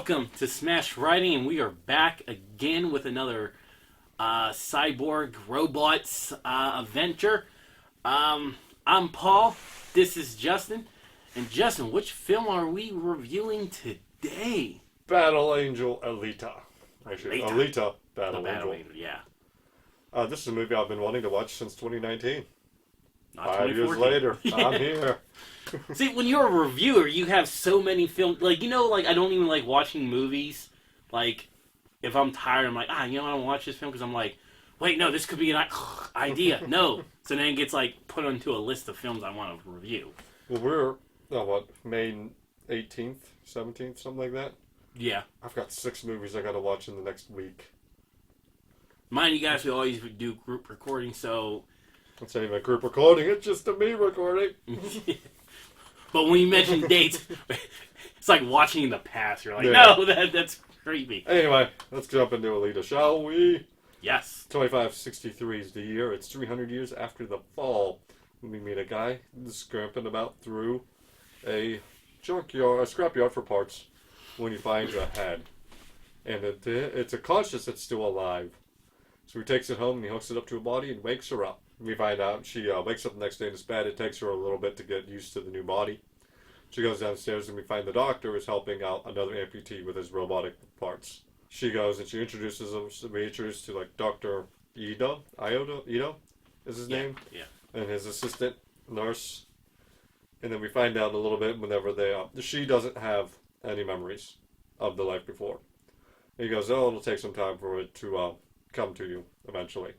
welcome to Smash Writing, and we are back again with another cyborg robots adventure. I'm Paul. This is Justin, and Justin, which film are we reviewing today? Battle Angel Alita. Actually, Alita The Battle Battle Angel. Angel, yeah. This is a movie I've been wanting to watch since 2019. Not 5 years 2014. later, I'm here. See, when you're a reviewer, you have so many films. Like, I don't even like watching movies. Like, if I'm tired, I'm like, I don't watch this film because I'm like, wait, no, this could be an idea. No. So then it gets, put onto a list of films I want to review. Well, we're, May 18th, 17th, something like that? Yeah. I've got 6 movies I gotta watch in the next week. Mind you guys, we always do group recording, so... It's not even a group recording, it's just a me recording. But when you mention dates, it's like watching in the past. You're like, Yeah. no, that's creepy. Anyway, let's jump into Alita, shall we? Yes. 2563 is the year. It's 300 years after the fall. We meet a guy scramping about through a scrapyard for parts when he finds a head. And it's a conscious that's still alive. So he takes it home and he hooks it up to a body and wakes her up. We find out she wakes up the next day in his bed. It takes her a little bit to get used to the new body. She goes downstairs and we find the doctor is helping out another amputee with his robotic parts. She goes and she introduces him. We introduced to Dr. Ito is his name. Yeah. And his assistant nurse. And then we find out a little bit whenever she doesn't have any memories of the life before. And he goes, it'll take some time for it to come to you eventually.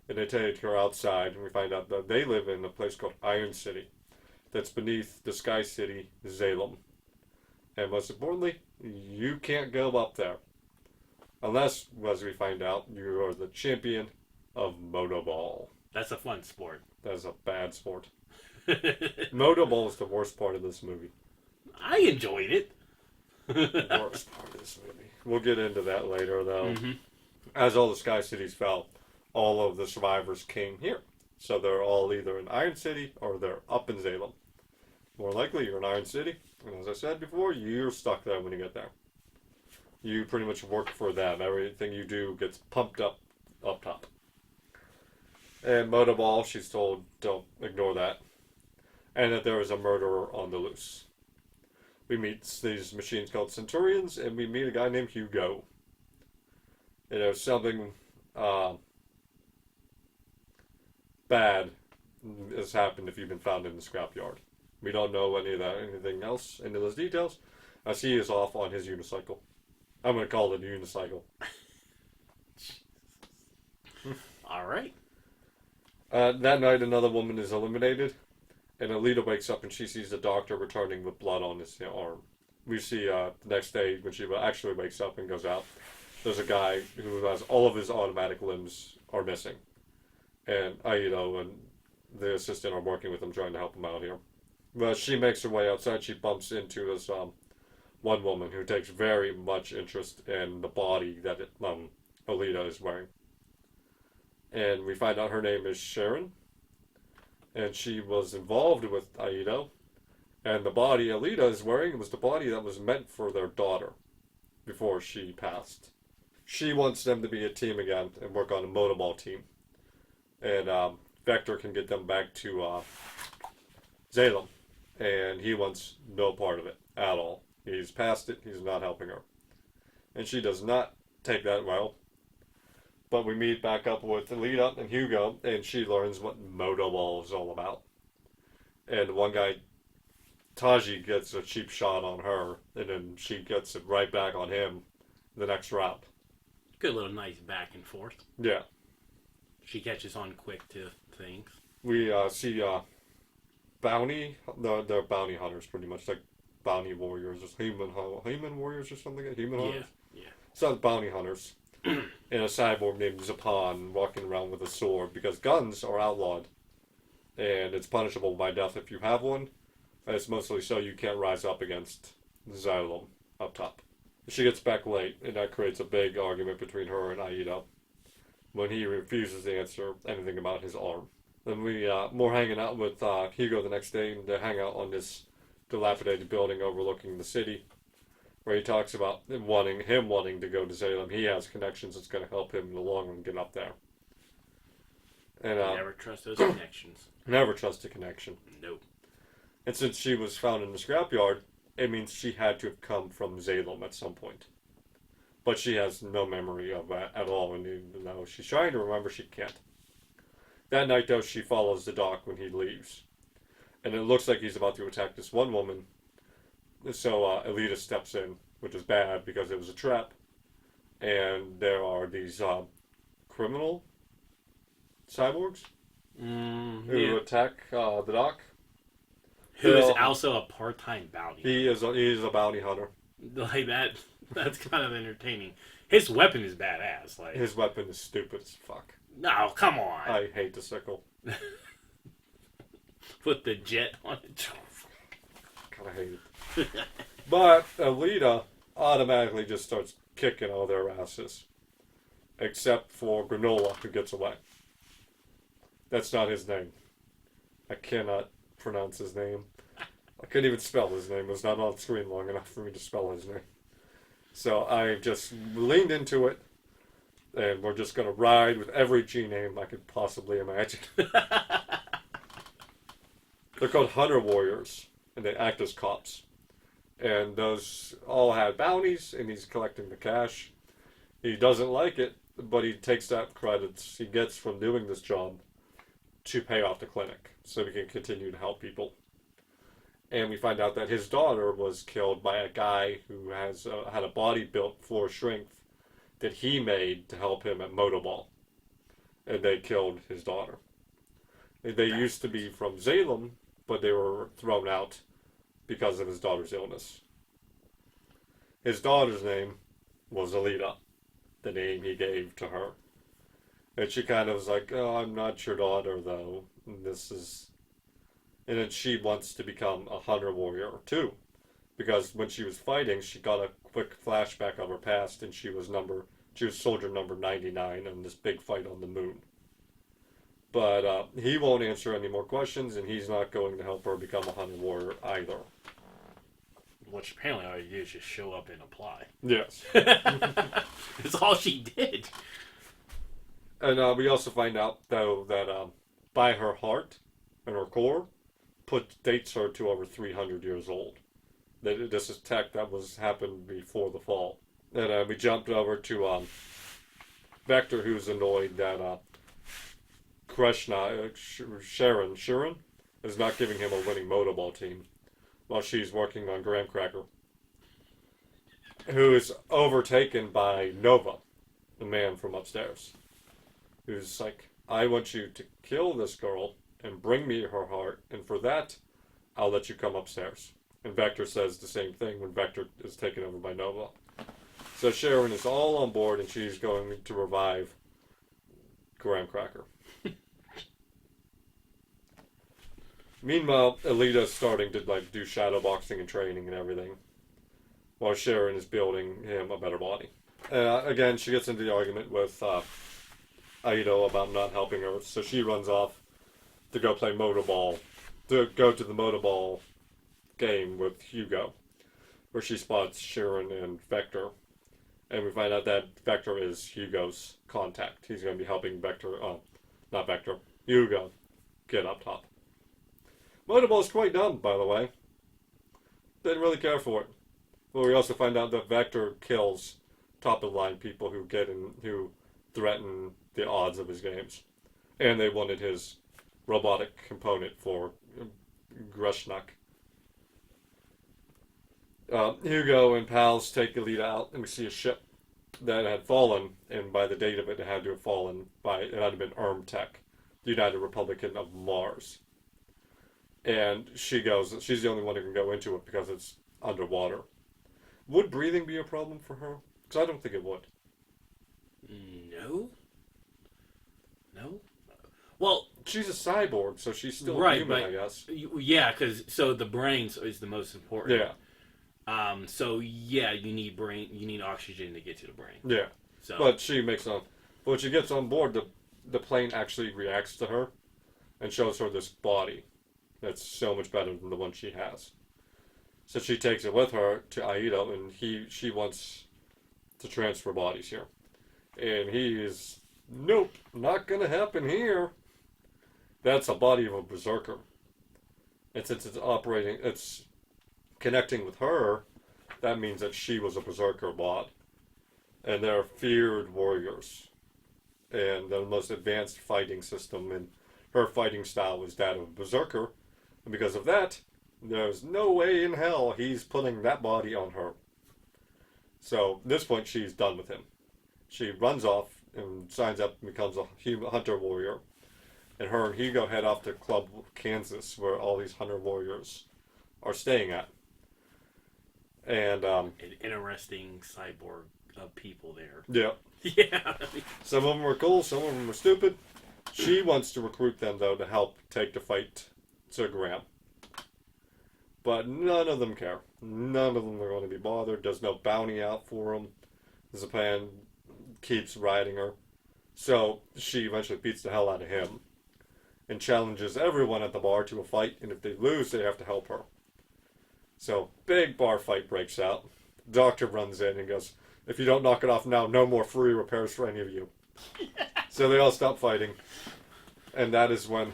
And they take her outside, and we find out that they live in a place called Iron City that's beneath the Sky City, Salem. And most importantly, you can't go up there. Unless, as we find out, you are the champion of Motorball. That's a fun sport. That's a bad sport. Motorball is the worst part of this movie. I enjoyed it. The worst part of this movie. We'll get into that later, though. Mm-hmm. As all the Sky Cities fell, all of the survivors came here. So they're all either in Iron City or they're up in Salem. More likely, you're in Iron City. And as I said before, you're stuck there when you get there. You pretty much work for them. Everything you do gets pumped up top. And Motorball, she's told, don't ignore that. And that there is a murderer on the loose. We meet these machines called Centurions, and we meet a guy named Hugo. And there's something bad has happened if you've been found in the scrapyard. We don't know anything else, any of those details, as he is off on his unicycle. I'm going to call it a unicycle. All right. That night, another woman is eliminated, and Alita wakes up and she sees the doctor returning with blood on his arm. We see the next day, when she actually wakes up and goes out, there's a guy who has all of his automatic limbs are missing. And Aito and the assistant are working with him, trying to help him out here. But she makes her way outside. She bumps into this one woman who takes very much interest in the body that Alita is wearing. And we find out her name is Sharon. And she was involved with Aito. And the body Alita is wearing was the body that was meant for their daughter before she passed. She wants them to be a team again and work on a motorball team. And Vector can get them back to Salem. And he wants no part of it at all. He's past it. He's not helping her. And she does not take that well. But we meet back up with Alita and Hugo, and she learns what Motorball is all about. And one guy, Taji, gets a cheap shot on her, and then she gets it right back on him the next round. Good little nice back and forth. Yeah. She catches on quick to things. We see they're bounty hunters, pretty much, like bounty warriors, or human warriors or something like that, human hunters? Yeah. So bounty hunters. And a cyborg named Zapan walking around with a sword, because guns are outlawed. And it's punishable by death if you have one. And it's mostly so you can't rise up against Xylem up top. She gets back late, and that creates a big argument between her and Aida when he refuses to answer anything about his arm. Then we're hanging out with Hugo the next day, and they hang out on this dilapidated building overlooking the city. where he talks about him wanting to go to Salem. He has connections that's going to help him in the long run get up there. And Never trust those connections. never trust a connection. Nope. And since she was found in the scrapyard, it means she had to have come from Salem at some point. But she has no memory of that at all, and even though she's trying to remember, she can't. That night, though, she follows the doc when he leaves. And it looks like he's about to attack this one woman. So Alita steps in, which is bad because it was a trap. And there are these criminal cyborgs who attack the doc. Who is also a part-time bounty hunter. He is a bounty hunter. Like that. That's kind of entertaining. His weapon is badass. Like his weapon is stupid as fuck. No, come on. I hate the sickle. Put the jet on it. Kind of hate it. But Alita automatically just starts kicking all their asses. Except for Granola, who gets away. That's not his name. I cannot pronounce his name. I couldn't even spell his name. It was not on screen long enough for me to spell his name. So I just leaned into it, and we're just going to ride with every G name I could possibly imagine. They're called Hunter Warriors, and they act as cops. And those all had bounties, and he's collecting the cash. He doesn't like it, but he takes that credits he gets from doing this job to pay off the clinic, so he can continue to help people. And we find out that his daughter was killed by a guy who has had a body built for strength that he made to help him at Motoball. And they killed his daughter. They used to be from Salem, but they were thrown out because of his daughter's illness. His daughter's name was Alita, the name he gave to her. And she kind of was like, oh, I'm not your daughter, though. And then she wants to become a hunter warrior, too. Because when she was fighting, she got a quick flashback of her past, and she was soldier number 99 in this big fight on the moon. But he won't answer any more questions, and he's not going to help her become a hunter warrior either. Which apparently all you do is just show up and apply. Yes. That's all she did. And we also find out, though, that by her heart and her core, dates her to over 300 years old. That this is tech that happened before the fall. And we jumped over to Vector, who's annoyed that Sharon is not giving him a winning Motoball team while she's working on Graham Cracker, who is overtaken by Nova, the man from upstairs, who's like, I want you to kill this girl and bring me her heart, and for that, I'll let you come upstairs. And Vector says the same thing when Vector is taken over by Nova. So Sharon is all on board, and she's going to revive Graham Cracker. Meanwhile, Alita's starting to do shadow boxing and training and everything, while Sharon is building him a better body. Again, she gets into the argument with Aido about not helping her, so she runs off to go play Motoball, to go to the Motoball game with Hugo, where she spots Sharon and Vector, and we find out that Vector is Hugo's contact. He's going to be helping Hugo get up top. Motoball's quite dumb, by the way. Didn't really care for it. But we also find out that Vector kills top-of-the-line people who threaten the odds of his games. And they wanted his robotic component for Grushnak. Hugo and pals take Alita out, and we see a ship that had fallen, and by the date of it, it had to have fallen it had to have been Tech, the United Republican of Mars. And she's the only one who can go into it because it's underwater. Would breathing be a problem for her? Because I don't think it would. No. Well, she's a cyborg, so she's still human, I guess. Yeah, because the brain is the most important. Yeah. So yeah, you need oxygen to get to the brain. Yeah. So, but when she gets on board, the plane actually reacts to her, and shows her this body that's so much better than the one she has. So she takes it with her to Aida, and she wants to transfer bodies here. And he is, nope, not gonna happen here. That's a body of a berserker. And since it's connecting with her, that means that she was a berserker bot. And they're feared warriors. And the most advanced fighting system, and her fighting style is that of a berserker. And because of that, there's no way in hell he's putting that body on her. So at this point, she's done with him. She runs off and signs up and becomes a hunter warrior. And her and Hugo head off to Club Kansas, where all these hunter warriors are staying at. And An interesting cyborg of people there. yeah, Yeah. some of them are cool, some of them are stupid. She wants to recruit them though to help take the fight to Graham. But none of them care. None of them are going to be bothered. There's no bounty out for them. Zapan keeps riding her. So she eventually beats the hell out of him and challenges everyone at the bar to a fight, and if they lose, they have to help her. So, big bar fight breaks out. Doctor runs in and goes, if you don't knock it off now, no more free repairs for any of you. So they all stop fighting. And that is when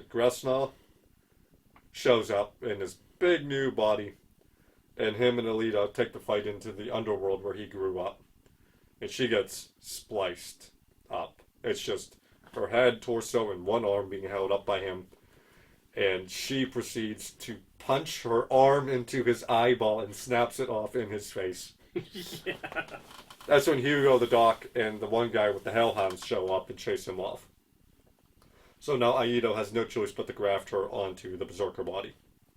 Gresnall shows up in his big new body, and him and Alita take the fight into the underworld where he grew up. And she gets spliced up. It's just her head, torso, and one arm being held up by him. And she proceeds to punch her arm into his eyeball and snaps it off in his face. Yeah. That's when Hugo, the doc, and the one guy with the hellhounds show up and chase him off. So now Aido has no choice but to graft her onto the berserker body.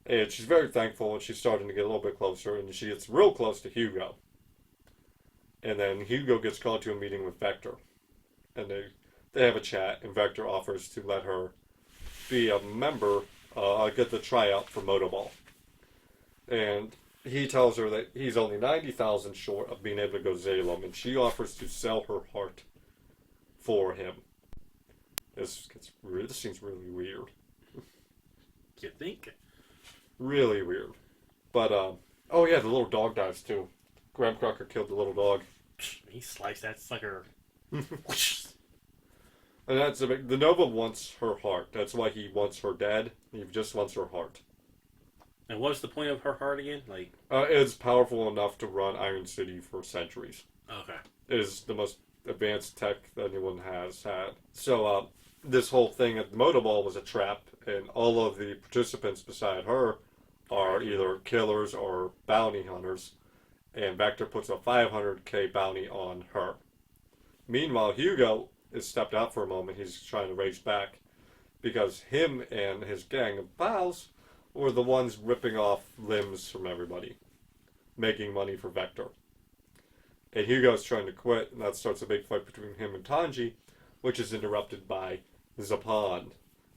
And she's very thankful, and she's starting to get a little bit closer, and she gets real close to Hugo. And then Hugo gets called to a meeting with Vector. And they have a chat, and Vector offers to let her be a member, get the tryout for Motoball. And he tells her that he's only 90,000 short of being able to go Zalem, and she offers to sell her heart for him. This seems really weird. You think? Really weird. But, oh yeah, the little dog dies too. Graham Crocker killed the little dog. He sliced that sucker. And that's the Nova wants her heart. That's why he wants her dead. He just wants her heart. And what's the point of her heart again? Like, it's powerful enough to run Iron City for centuries. okay. It is the most advanced tech that anyone has had. So, this whole thing at the Motoball was a trap, and all of the participants beside her are either killers or bounty hunters, and Vector puts a 500k bounty on her. Meanwhile, Hugo is stepped out for a moment. He's trying to race back because him and his gang of pals were the ones ripping off limbs from everybody, making money for Vector. And Hugo's trying to quit, and that starts a big fight between him and Tanji, which is interrupted by Zapan,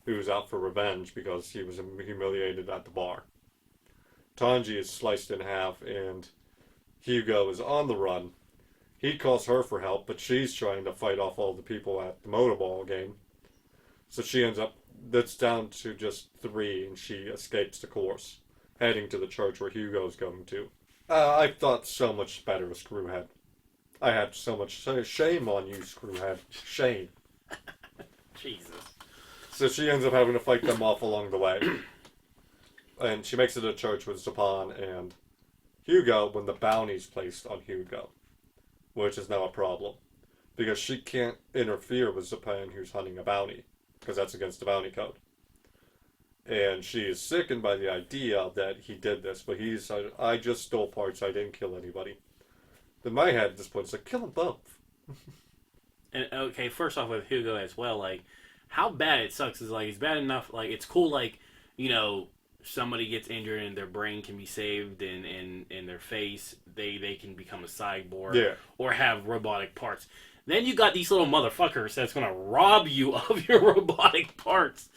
who's out for revenge because he was humiliated at the bar. Tanji is sliced in half, and Hugo is on the run. He calls her for help, but she's trying to fight off all the people at the Motoball game. So she ends up, that's down to just 3, and she escapes the course, heading to the church where Hugo's going to. I thought so much better of Screwhead. I had so much shame on you, Screwhead. Shame. Jesus. So she ends up having to fight them off along the way. And she makes it to church with Zapan and Hugo when the bounty's placed on Hugo, which is now a problem. Because she can't interfere with Zapan, who's hunting a bounty, because that's against the bounty code. And she is sickened by the idea that he did this, but he's like, I just stole parts, I didn't kill anybody. In my head at this point, it's like, kill them both. And okay, first off with Hugo as well, like, how bad it sucks is, like, it's bad enough, like, it's cool, like, you know, somebody gets injured and their brain can be saved in their face, they can become a cyborg, Yeah. or have robotic parts. Then you got these little motherfuckers that's gonna rob you of your robotic parts.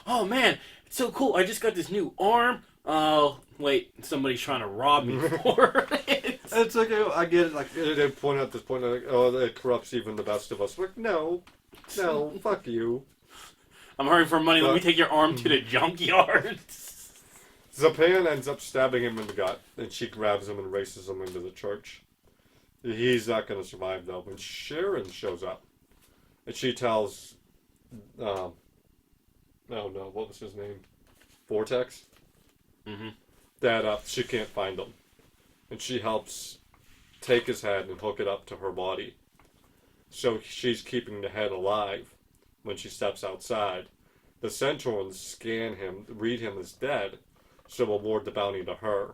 Oh man, it's so cool, I just got this new arm. Oh, wait, somebody's trying to rob me for it. It's like, I get it, like, they point out this point, like, oh, it corrupts even the best of us. Like, no, fuck you. I'm hurrying for money, let me take your arm to the junkyard. Zapan ends up stabbing him in the gut, and she grabs him and races him into the church. He's not going to survive, though. When Sharon shows up, and she tells, oh no, what was his name? Vortex? Mm-hmm. That she can't find him. And she helps take his head and hook it up to her body. So she's keeping the head alive when she steps outside. The Centaurans scan him, read him as dead, so award the bounty to her.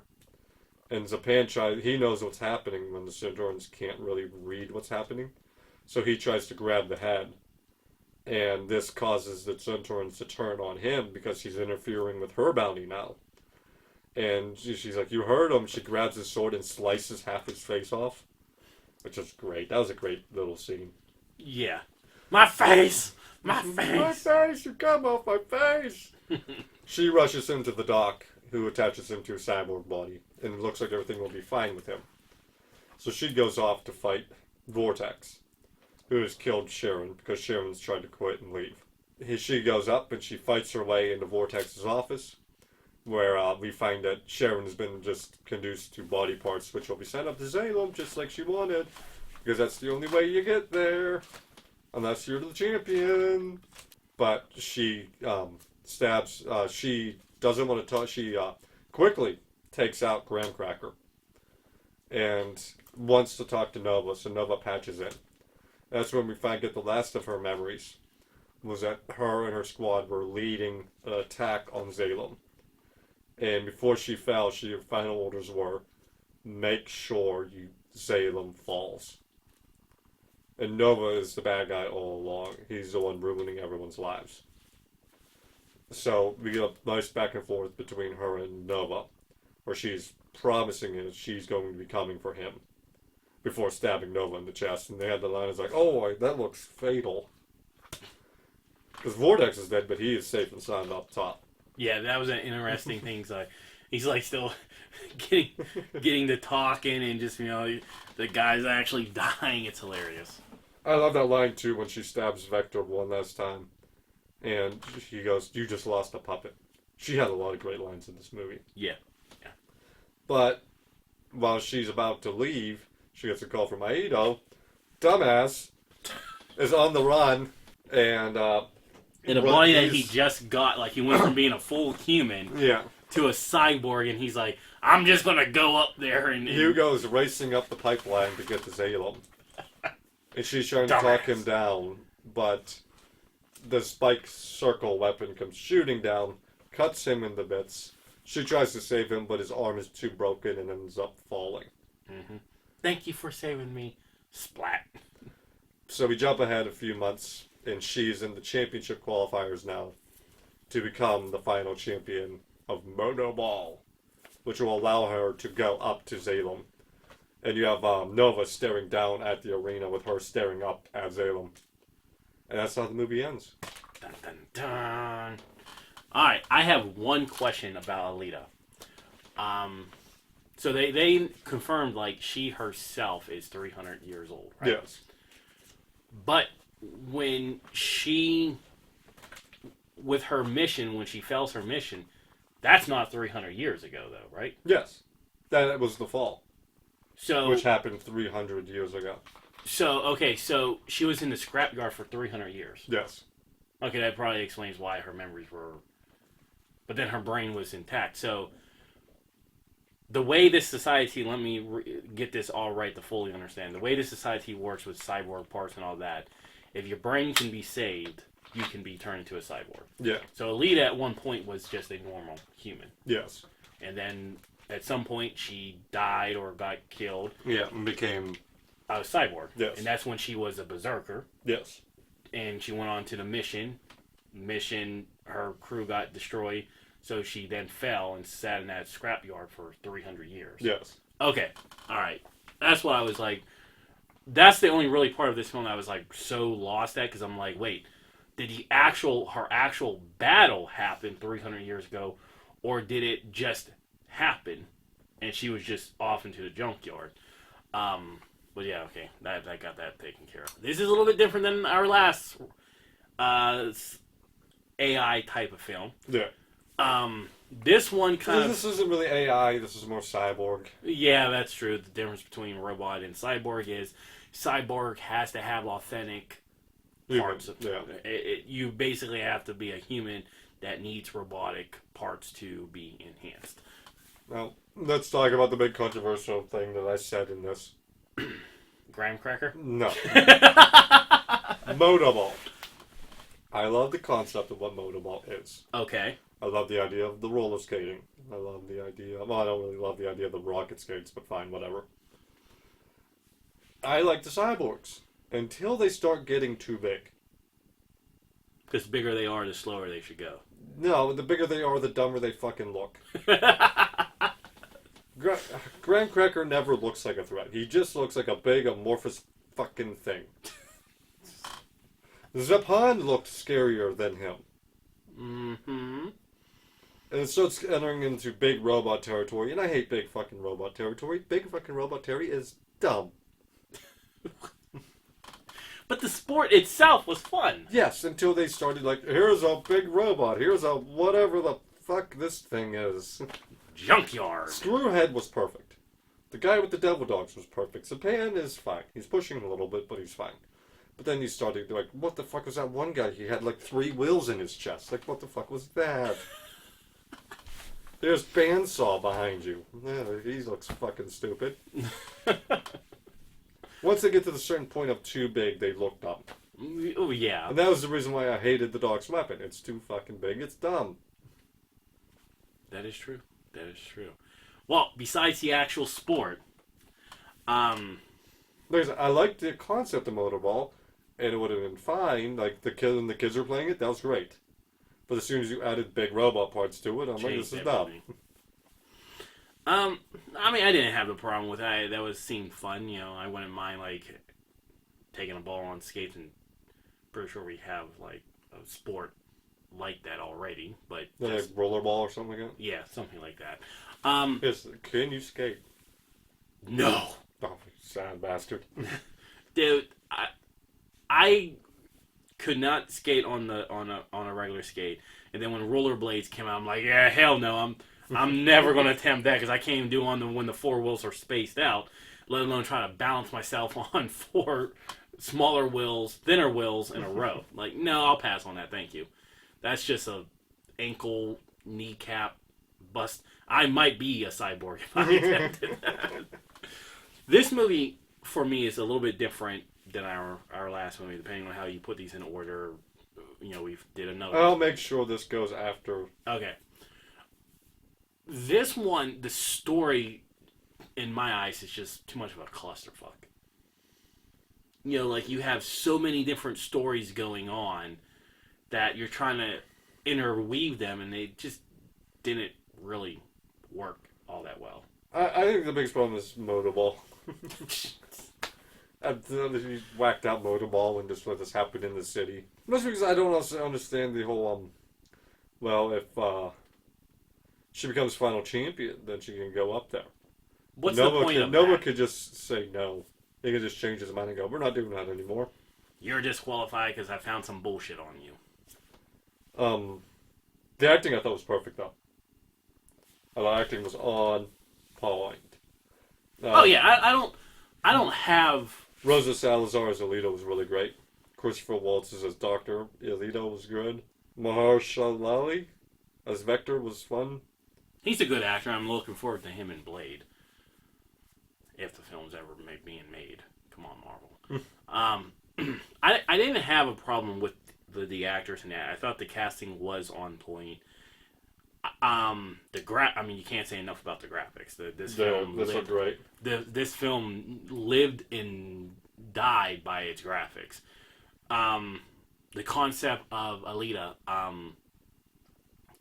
And Zapan he knows what's happening when the Centaurans can't really read what's happening. So he tries to grab the head. And this causes the Centaurans to turn on him because he's interfering with her bounty now. And she's like, you heard him. She grabs his sword and slices half his face off. Which is great. That was a great little scene. Yeah. My face! My face! My face! You come off my face! She rushes him to the doc, who attaches him to a cyborg body. And it looks like everything will be fine with him. So she goes off to fight Vortex, who has killed Sharon because Sharon's tried to quit and leave. She goes up and she fights her way into Vortex's office, where we find that Sharon's been just conduced to body parts which will be sent up to Salem just like she wanted, because that's the only way you get there, unless you're the champion. But she she doesn't want to talk, she quickly takes out Graham Cracker and wants to talk to Nova, so Nova patches in. That's when we get the last of her memories, was that her and her squad were leading an attack on Salem. And before she fell, her final orders were, make sure Salem falls. And Nova is the bad guy all along. He's the one ruining everyone's lives. So we get a nice back and forth between her and Nova, where she's promising him she's going to be coming for him before stabbing Nova in the chest. And they had the line, it's like, oh, that looks fatal. Because Vortex is dead, but he is safe and sound up top. Yeah, that was an interesting thing. He's like still getting to talking and just, the guy's actually dying. It's hilarious. I love that line too when she stabs Vector one last time. And he goes, you just lost a puppet. She had a lot of great lines in this movie. Yeah. But while she's about to leave, she gets a call from Aido. Dumbass is on the run and in a body that he just got, like he went from being a full human to a cyborg, and he's like, I'm just gonna go up there and Hugo's racing up the pipeline to get to Salem. And she's trying to talk him down, but the spike circle weapon comes shooting down, cuts him into bits. She tries to save him, but his arm is too broken and ends up falling. Mm-hmm. Thank you for saving me. Splat. So we jump ahead a few months, and she's in the championship qualifiers now to become the final champion of Mono Ball, which will allow her to go up to Salem. And you have Nova staring down at the arena with her staring up at Salem. And that's how the movie ends. Dun, dun, dun. Alright, I have one question about Alita. So they confirmed, like, she herself is 300 years old, right? Yes. But when she, with her mission, when she fails her mission, that's not 300 years ago, though, right? Yes. That was the fall. So, which happened 300 years ago. So she was in the scrapyard for 300 years. Yes. Okay, that probably explains why her memories were... But then her brain was intact. So, the way this society... Let me get this all right to fully understand. The way this society works with cyborg parts and all that, if your brain can be saved, you can be turned into a cyborg. Yeah. So, Alita at one point was just a normal human. Yes. And then, at some point, she died or got killed. Yeah, and became... a cyborg. Yes. And that's when she was a berserker. Yes. And she went on to the mission. Her crew got destroyed, so she then fell and sat in that scrapyard for 300 years. Yes. Okay. Alright. That's what I was like... That's the only really part of this film I was like so lost at, because I'm like, wait, did her actual battle happen 300 years ago, or did it just happen and she was just off into the junkyard? But yeah, okay, that got that taken care of. This is a little bit different than our last AI type of film. Yeah. This one kind of... This isn't really AI. This is more cyborg. Yeah, that's true. The difference between robot and cyborg is cyborg has to have authentic parts. Yeah. You basically have to be a human that needs robotic parts to be enhanced. Now, let's talk about the big controversial thing that I said in this. Graham cracker? No. Motorball. I love the concept of what motorball is. Okay. I love the idea of the roller skating. I love the idea... Well, I don't really love the idea of the rocket skates, but fine, whatever. I like the cyborgs. Until they start getting too big. Because the bigger they are, the slower they should go. No, the bigger they are, the dumber they fucking look. Graham Cracker never looks like a threat. He just looks like a big, amorphous fucking thing. Zapan looked scarier than him. Mm-hmm. And it starts entering into big robot territory, and I hate big fucking robot territory. Big fucking robot territory is dumb. But the sport itself was fun. Yes, until they started like, here's a big robot, here's a whatever the fuck this thing is. Junkyard. Screwhead was perfect. The guy with the devil dogs was perfect. Zapan is fine. He's pushing a little bit, but he's fine. But then he started like, what the fuck was that one guy? He had like 3 wheels in his chest. Like, what the fuck was that? There's Bandsaw behind you. Yeah, he looks fucking stupid. Once they get to the certain point of too big, they look dumb. Oh, yeah. And that was the reason why I hated the dog's weapon. It's too fucking big. It's dumb. That is true. That is true. Well, besides the actual sport, I liked the concept of motorball, and it would have been fine. Like the kids were playing it, that was great. But as soon as you added big robot parts to it, I'm like, this is dumb. I mean, I didn't have a problem with that. That seemed fun. You know, I wouldn't mind like taking a ball on skates, and pretty sure we have like a sport like that already. But Like rollerball or something like that. Yeah, something like that. Yes, can you skate? No. Oh, sad bastard. Dude, I could not skate on a regular skate, and then when rollerblades came out, I'm like, yeah, hell no, I'm never gonna attempt that because I can't even do when the 4 wheels are spaced out, let alone try to balance myself on 4 smaller wheels, thinner wheels in a row. Like, no, I'll pass on that. Thank you. That's just a ankle, kneecap, bust. I might be a cyborg if I attempted that. This movie for me is a little bit different than our last movie, depending on how you put these in order. You know, we did another. I'll make sure this goes after. Okay. This one, the story, in my eyes, is just too much of a clusterfuck. You know, like you have so many different stories going on that you're trying to interweave them, and they just didn't really work all that well. I think the biggest problem is motorball. He whacked out motorball and just let this happen in the city. Mostly because I don't also understand the whole, well, if she becomes final champion, then she can go up there. What's the point of that? Nova could just say no. He could just change his mind and go, we're not doing that anymore. You're disqualified because I found some bullshit on you. The acting I thought was perfect, though. The acting was on point. Oh yeah, I don't have. Rosa Salazar as Alita was really great. Christopher Waltz as Dr. Alita was good. Mahershala Ali as Vector was fun. He's a good actor. I'm looking forward to him in Blade. If the film's ever being made. Come on, Marvel. I didn't have a problem with the actors in that. I thought the casting was on point. I mean, you can't say enough about the graphics. This looked great. This film lived and died by its graphics. The concept of Alita,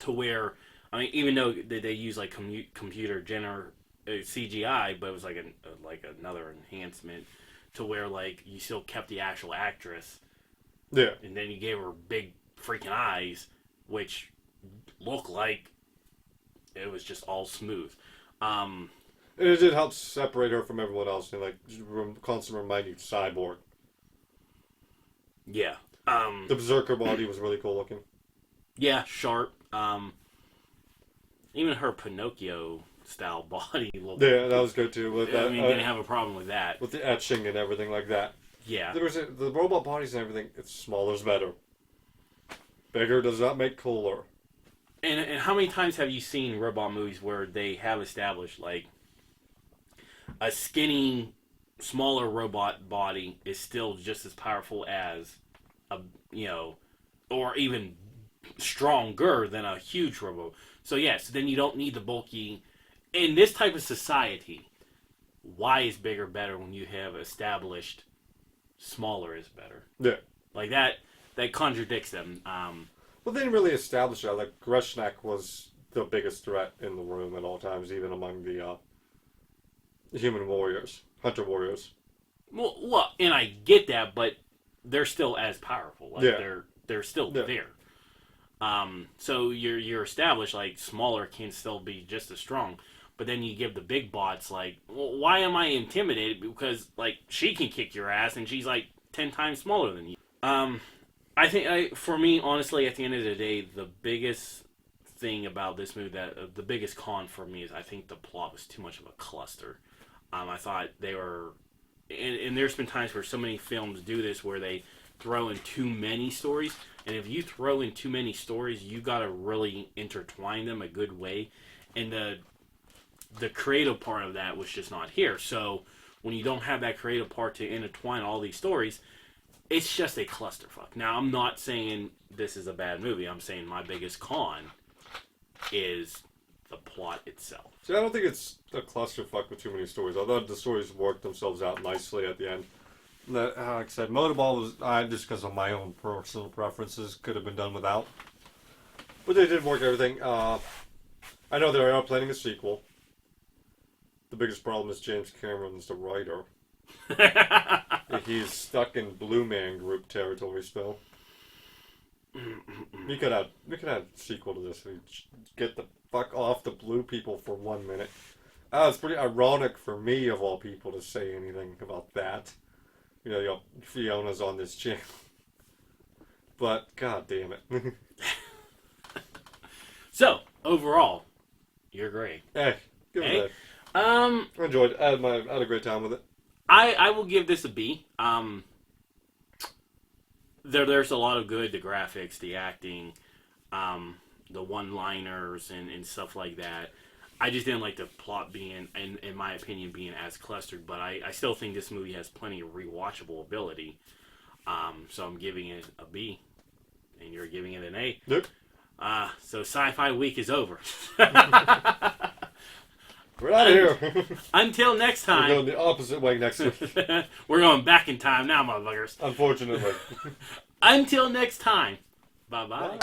to where, I mean, even though they use like computer CGI, but it was like another enhancement to where like you still kept the actual actress. Yeah. And then you gave her big freaking eyes, which looked like it was just all smooth. It did help separate her from everyone else and like constantly remind you Cyborg. Yeah. The Berserker body was really cool looking. Yeah, sharp. Even her Pinocchio style body looked. Yeah, that was good too. With that, I mean, didn't have a problem with that. with the etching and everything like that. Yeah. The robot bodies and everything. It's smaller's better. Bigger does not make cooler. And how many times have you seen robot movies where they have established like a skinny, smaller robot body is still just as powerful as a or even stronger than a huge robot. So yes, then you don't need the bulky. In this type of society, why is bigger better when you have established smaller is better? Yeah. Like that contradicts them. Well, they didn't really establish that. Like, Greshnak was the biggest threat in the room at all times, even among the human warriors, hunter warriors. Well, and I get that, but they're still as powerful. Like, Yeah. they're still there. So you're established, like, smaller can still be just as strong. But then you give the big bots, like, well, why am I intimidated? Because, like, she can kick your ass, and she's, like, 10 times smaller than you. I think, for me, honestly, at the end of the day, the biggest thing about this movie, the biggest con for me is I think the plot was too much of a cluster. I thought they were... And there's been times where so many films do this where they throw in too many stories. And if you throw in too many stories, you got to really intertwine them a good way. And the creative part of that was just not here. So when you don't have that creative part to intertwine all these stories, it's just a clusterfuck. Now, I'm not saying this is a bad movie. I'm saying my biggest con is the plot itself. See, I don't think it's a clusterfuck with too many stories. I thought the stories worked themselves out nicely at the end. Like I said, Motorball was, just because of my own personal preferences, could have been done without. But they did work everything. I know they are planning a sequel. The biggest problem is James Cameron's the writer. He's stuck in Blue Man Group territory still. We could have a sequel to this. Get the fuck off the blue people for 1 minute. It's pretty ironic for me, of all people, to say anything about that. You know, Fiona's on this channel. But, god damn it. So, overall, you're great. Hey, give it a I enjoyed it. I had a great time with it. I will give this a B. There's a lot of good, the graphics, the acting, the one-liners and stuff like that. I just didn't like the plot being, in my opinion, being as clustered, but I still think this movie has plenty of rewatchable ability. So I'm giving it a B, and you're giving it an A. Yep. So Sci-Fi Week is over. We're out of here. Until next time. We're going the opposite way next week. We're going back in time now, motherfuckers. Unfortunately. Until next time. Bye-bye.